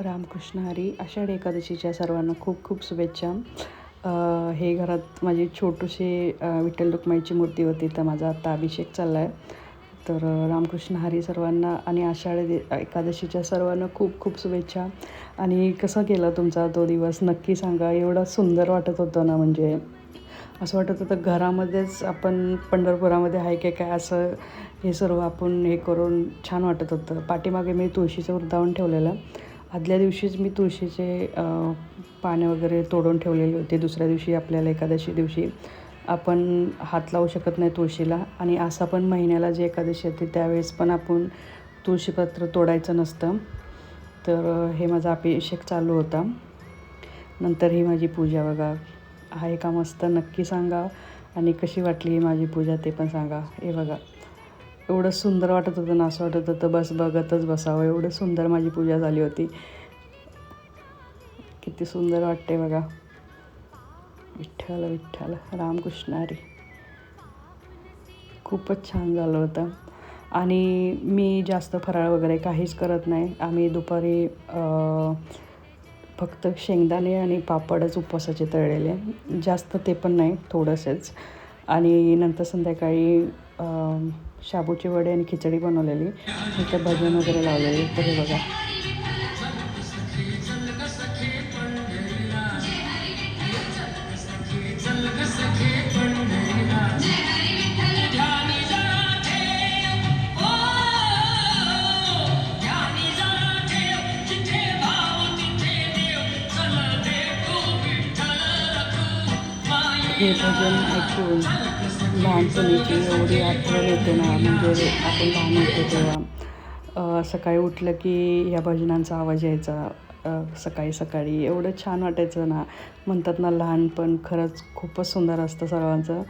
रामकृष्ण हरी. आषाढी एकादशीच्या सर्वांना खूप खूप शुभेच्छा. हे घरात माझी छोटीशी विठ्ठल रुक्माईची मूर्ती होती, तर माझा आता अभिषेक चालला आहे. तर रामकृष्ण हरी सर्वांना आणि आषाढी एकादशीच्या सर्वांना खूप खूप शुभेच्छा. आणि कसा गेला तुमचा तो दिवस नक्की सांगा. एवढं सुंदर वाटत होतं ना, म्हणजे असं वाटत होतं घरामध्येच आपण पंढरपुरामध्ये आहे की काय, असं हे सर्व आपण हे करून छान वाटत होतं. पाठीमागे मी तुळशीचं वृंदावन ठेवलेलं. आदल्या दिवशीच मी तुळशीचे पाने वगैरे तोडून ठेवलेली होती. दुसऱ्या दिवशी आपल्याला एकादशी दिवशी आपण हात लावू शकत नाही तुळशीला, आणि असा पण महिन्याला जी एकादशी येते त्यावेळेस पण आपण तुळशीपत्र तोडायचं नसतं. तर हे माझा अभिषेक चालू होता. नंतर ही माझी पूजा बघा आहे का मस्त, नक्की सांगा. आणि कशी वाटली ही माझी पूजा ते पण सांगा. हे बघा एवढं सुंदर वाटत होतं ना, असं वाटत होतं बस बघतच बसावं, एवढं सुंदर माझी पूजा झाली होती. किती सुंदर वाटते बघा. विठ्ठल विठ्ठल रामकृष्ण हरी. खूपच छान झालं होतं. आणि मी जास्त फराळ वगैरे काहीच करत नाही. आम्ही दुपारी फक्त शेंगदाणे आणि पापडच उपवासाचे तळलेले, जास्त ते पण नाही, थोडंसंच. आणि नंतर संध्याकाळी शाबूचे वडे आणि खिचडी बनवलेली, नंतर भजन वगैरे लावलेले. तर हे बघा हे भजन ऐकून लहानपणीची एवढी आठवण येते ना, म्हणजे आपण लहान होतो तेव्हा सकाळी उठलं की या भजनांचा आवाज यायचा. सकाळी सकाळी एवढं छान वाटायचं ना. म्हणतात ना, लहानपण खरंच खूपच सुंदर असतं सर्वांचं.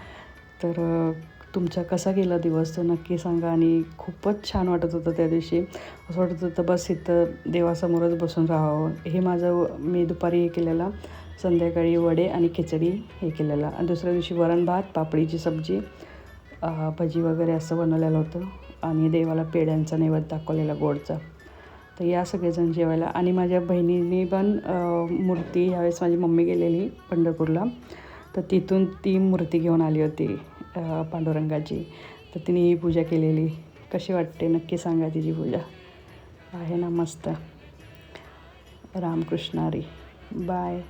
तर तुमचा कसा गेला दिवस तो नक्की सांगा. आणि खूपच छान वाटत होतं त्या दिवशी. असं वाटत होतं बस इथं देवासमोरच बसून राहावं. हे माझं मी दुपारी हे केलेलं. संध्याकाळी वडे आणि खिचडी हे केलेलं. आणि दुसऱ्या दिवशी वरण भात, पापडीची सब्जी, भजी वगैरे असं बनवलेलं होतं. आणि देवाला पेढ्यांचा नैवेद्य दाखवलेला गोडचा. तर या सगळेजण जेवायला. आणि माझ्या बहिणींनी पण मूर्ती ह्यावेळेस माझी मम्मी गेलेली पंढरपूरला, तर तिथून ती मूर्ती घेऊन आली होती पांडुरंगाची. तर तिने ही पूजा केलेली. कशी वाटते नक्की सांगा तिची पूजा. आहे ना मस्त. रामकृष्ण हरी. बाय.